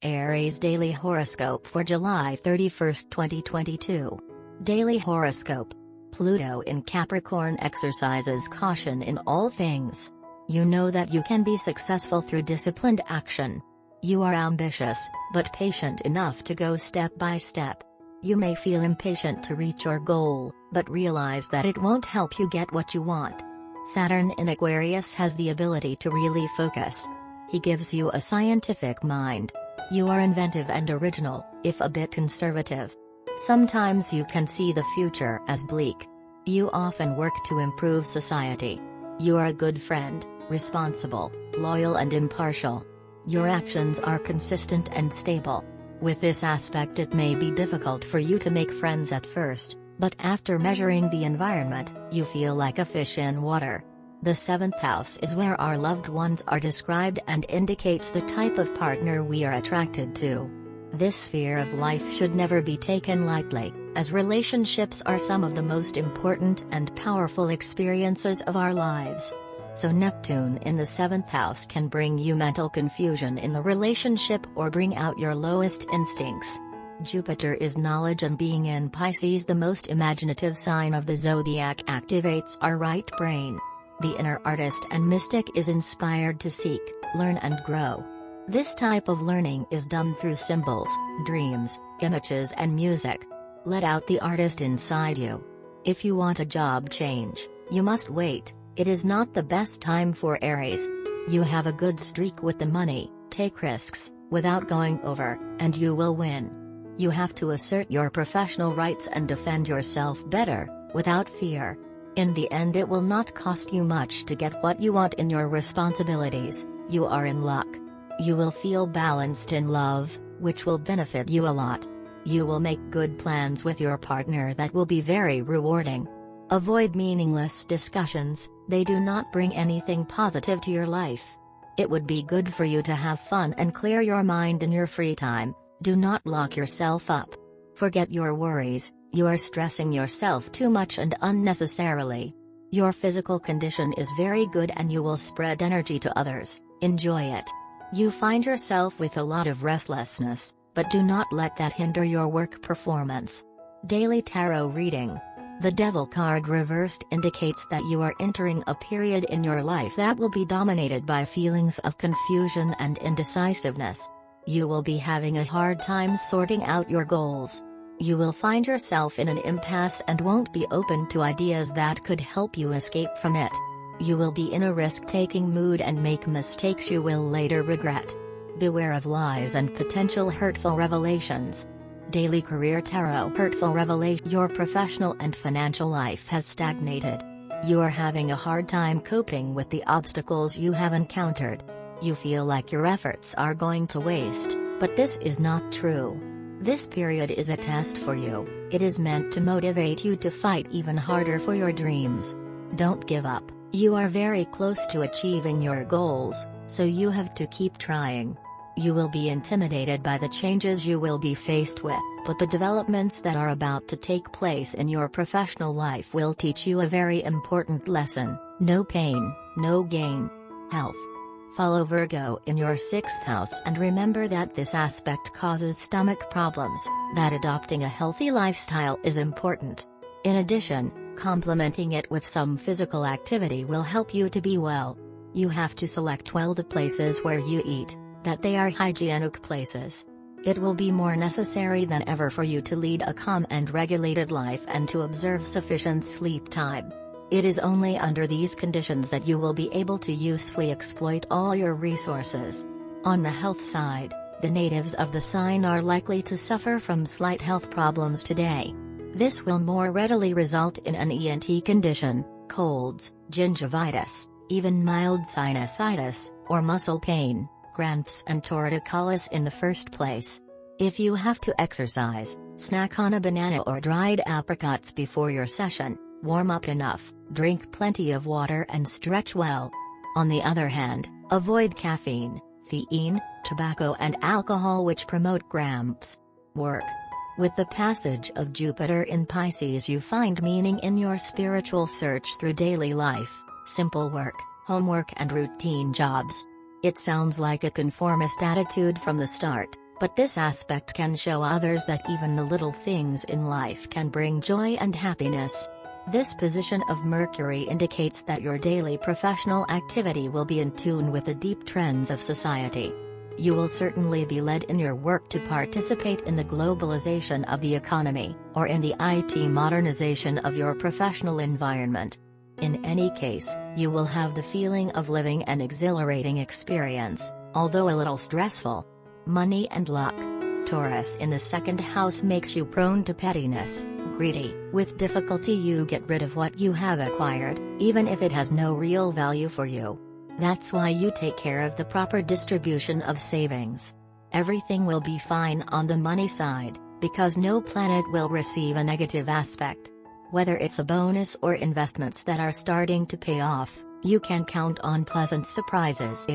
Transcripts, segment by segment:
Aries Daily Horoscope for July 31, 2022. Daily Horoscope. Pluto in Capricorn exercises caution in all things. You know that you can be successful through disciplined action. You are ambitious, but patient enough to go step by step. You may feel impatient to reach your goal, but realize that it won't help you get what you want. Saturn in Aquarius has the ability to really focus. He gives you a scientific mind. You are inventive and original, if a bit conservative. Sometimes you can see the future as bleak. You often work to improve society. You are a good friend, responsible, loyal and impartial. Your actions are consistent and stable. With this aspect, it may be difficult for you to make friends at first, but after measuring the environment, you feel like a fish in water. The 7th house is where our loved ones are described and indicates the type of partner we are attracted to. This sphere of life should never be taken lightly, as relationships are some of the most important and powerful experiences of our lives. So Neptune in the 7th house can bring you mental confusion in the relationship or bring out your lowest instincts. Jupiter is knowledge, and being in Pisces, the most imaginative sign of the zodiac, activates our right brain. The inner artist and mystic is inspired to seek, learn and grow. This type of learning is done through symbols, dreams, images and music. Let out the artist inside you. If you want a job change, you must wait. It is not the best time for Aries. You have a good streak with the money, take risks, without going over, and you will win. You have to assert your professional rights and defend yourself better, without fear. In the end, it will not cost you much to get what you want in your responsibilities. You are in luck. You will feel balanced in love, which will benefit you a lot. You will make good plans with your partner that will be very rewarding. Avoid meaningless discussions, they do not bring anything positive to your life. It would be good for you to have fun and clear your mind in your free time. Do not lock yourself up. Forget your worries. You are stressing yourself too much and unnecessarily. Your physical condition is very good and you will spread energy to others. Enjoy it. You find yourself with a lot of restlessness, but do not let that hinder your work performance. Daily Tarot Reading. The Devil card reversed indicates that you are entering a period in your life that will be dominated by feelings of confusion and indecisiveness. You will be having a hard time sorting out your goals. You will find yourself in an impasse and won't be open to ideas that could help you escape from it. You will be in a risk-taking mood and make mistakes you will later regret. Beware of lies and potential hurtful revelations. Daily Career Tarot. Hurtful revelation. Your professional and financial life has stagnated. You are having a hard time coping with the obstacles you have encountered. You feel like your efforts are going to waste, but this is not true. This period is a test for you. It is meant to motivate you to fight even harder for your dreams. Don't give up. You are very close to achieving your goals, so you have to keep trying. You will be intimidated by the changes you will be faced with, but the developments that are about to take place in your professional life will teach you a very important lesson: no pain, no gain. Health. Follow Virgo in your 6th house and remember that this aspect causes stomach problems, that adopting a healthy lifestyle is important. In addition, complementing it with some physical activity will help you to be well. You have to select well the places where you eat, that they are hygienic places. It will be more necessary than ever for you to lead a calm and regulated life and to observe sufficient sleep time. It is only under these conditions that you will be able to usefully exploit all your resources. On the health side, the natives of the sign are likely to suffer from slight health problems today. This will more readily result in an ENT condition, colds, gingivitis, even mild sinusitis, or muscle pain, cramps and torticollis in the first place. If you have to exercise, snack on a banana or dried apricots before your session. Warm up enough, drink plenty of water and stretch well. On the other hand, avoid caffeine, theine, tobacco and alcohol which promote cramps. Work. With the passage of Jupiter in Pisces, you find meaning in your spiritual search through daily life, simple work, homework and routine jobs. It sounds like a conformist attitude from the start, But this aspect can show others that even the little things in life can bring joy and happiness. This position of Mercury indicates that your daily professional activity will be in tune with the deep trends of society. You will certainly be led in your work to participate in the globalization of the economy, or in the IT modernization of your professional environment. In any case, you will have the feeling of living an exhilarating experience, although a little stressful. Money and luck. Taurus in the second house makes you prone to pettiness, greedy. With difficulty you get rid of what you have acquired, even if it has no real value for you. That's why you take care of the proper distribution of savings. Everything will be fine on the money side, because no planet will receive a negative aspect. Whether it's a bonus or investments that are starting to pay off, you can count on pleasant surprises.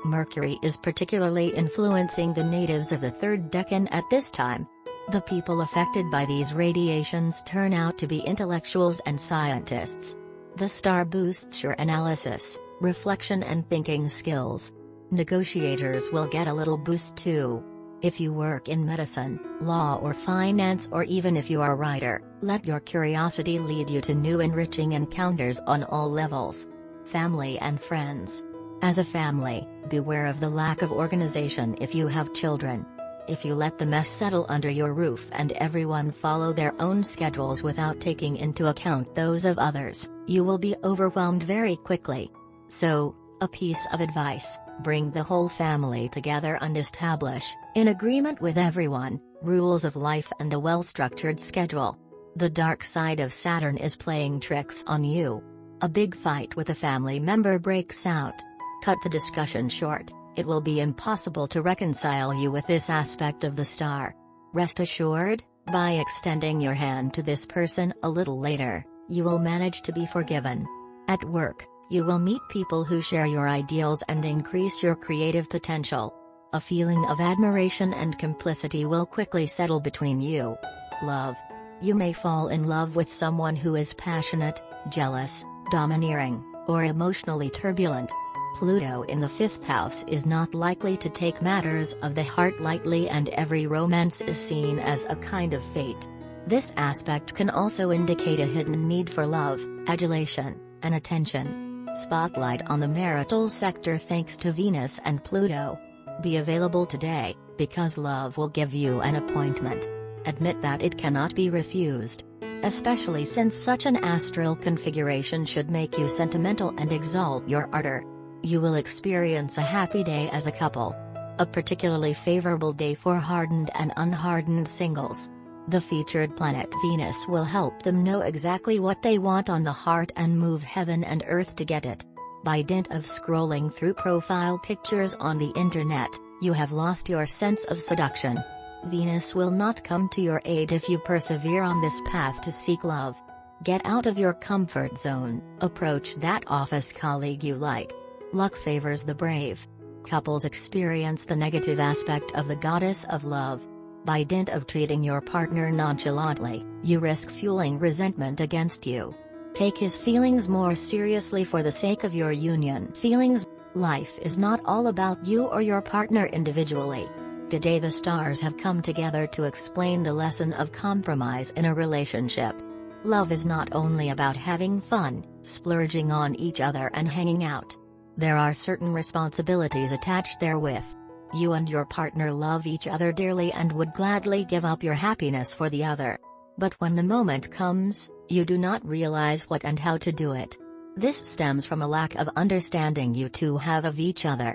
Mercury is particularly influencing the natives of the third decan at this time. The people affected by these radiations turn out to be intellectuals and scientists. The star boosts your analysis, reflection and thinking skills. Negotiators will get a little boost too. If you work in medicine, law or finance, or even if you are a writer, let your curiosity lead you to new enriching encounters on all levels. Family and friends. As a family, beware of the lack of organization if you have children. If you let the mess settle under your roof and everyone follow their own schedules without taking into account those of others, you will be overwhelmed very quickly. So, a piece of advice: bring the whole family together and establish, in agreement with everyone, rules of life and a well-structured schedule. The dark side of Saturn is playing tricks on you. A big fight with a family member breaks out. Cut the discussion short. It will be impossible to reconcile you with this aspect of the star. Rest assured, by extending your hand to this person a little later, you will manage to be forgiven. At work, you will meet people who share your ideals and increase your creative potential. A feeling of admiration and complicity will quickly settle between you. Love. You may fall in love with someone who is passionate, jealous, domineering, or emotionally turbulent. Pluto in the 5th house is not likely to take matters of the heart lightly, and every romance is seen as a kind of fate. This aspect can also indicate a hidden need for love, adulation, and attention. Spotlight on the marital sector thanks to Venus and Pluto. Be available today, because love will give you an appointment. Admit that it cannot be refused. Especially since such an astral configuration should make you sentimental and exalt your ardor. You will experience a happy day as a couple. A particularly favorable day for hardened and unhardened singles. The featured planet Venus will help them know exactly what they want on the heart and move heaven and earth to get it. By dint of scrolling through profile pictures on the internet, you have lost your sense of seduction. Venus will not come to your aid if you persevere on this path to seek love. Get out of your comfort zone, approach that office colleague you like. Luck favors the brave. Couples experience the negative aspect of the goddess of love. By dint of treating your partner nonchalantly, you risk fueling resentment against you. Take his feelings more seriously for the sake of your union. Life is not all about you or your partner individually. Today the stars have come together to explain the lesson of compromise in a relationship. Love is not only about having fun, splurging on each other and hanging out. There are certain responsibilities attached therewith. You and your partner love each other dearly and would gladly give up your happiness for the other. But when the moment comes, you do not realize what and how to do it. This stems from a lack of understanding you two have of each other.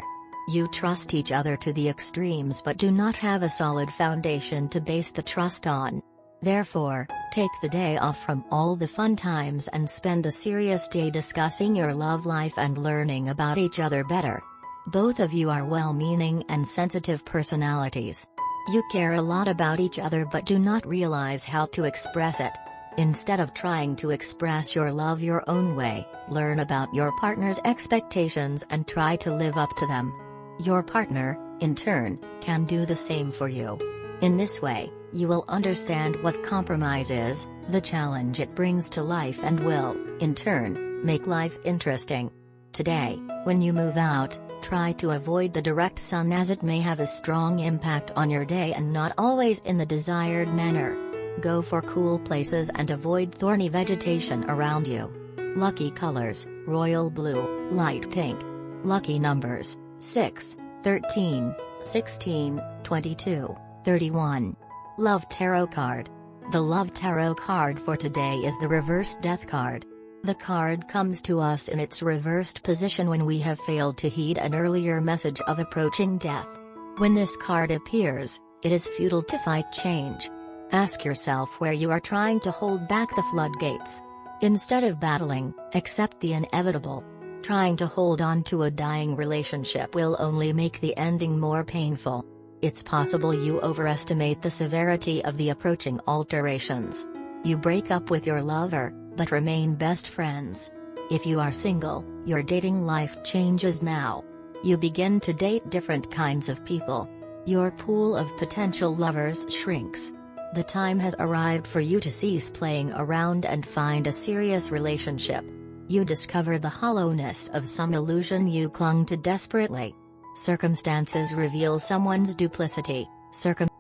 You trust each other to the extremes but do not have a solid foundation to base the trust on. Therefore, take the day off from all the fun times and spend a serious day discussing your love life and learning about each other better. Both of you are well-meaning and sensitive personalities. You care a lot about each other but do not realize how to express it. Instead of trying to express your love your own way, learn about your partner's expectations and try to live up to them. Your partner, in turn, can do the same for you. In this way, you will understand what compromise is, the challenge it brings to life, and will, in turn, make life interesting. Today, when you move out, Try to avoid the direct sun as it may have a strong impact on your day and not always in the desired manner. Go for cool places and avoid thorny vegetation around you. Lucky colors: royal blue, light pink. Lucky numbers: 6, 13, 16, 22, 31. Love Tarot card. The Love Tarot card for today is the reversed Death card. The card comes to us in its reversed position when we have failed to heed an earlier message of approaching death. When this card appears, it is futile to fight change. Ask yourself where you are trying to hold back the floodgates. Instead of battling, accept the inevitable. Trying to hold on to a dying relationship will only make the ending more painful. It's possible you overestimate the severity of the approaching alterations. You break up with your lover, but remain best friends. If you are single, your dating life changes now. You begin to date different kinds of people. Your pool of potential lovers shrinks. The time has arrived for you to cease playing around and find a serious relationship. You discover the hollowness of some illusion you clung to desperately. Circumstances reveal someone's duplicity.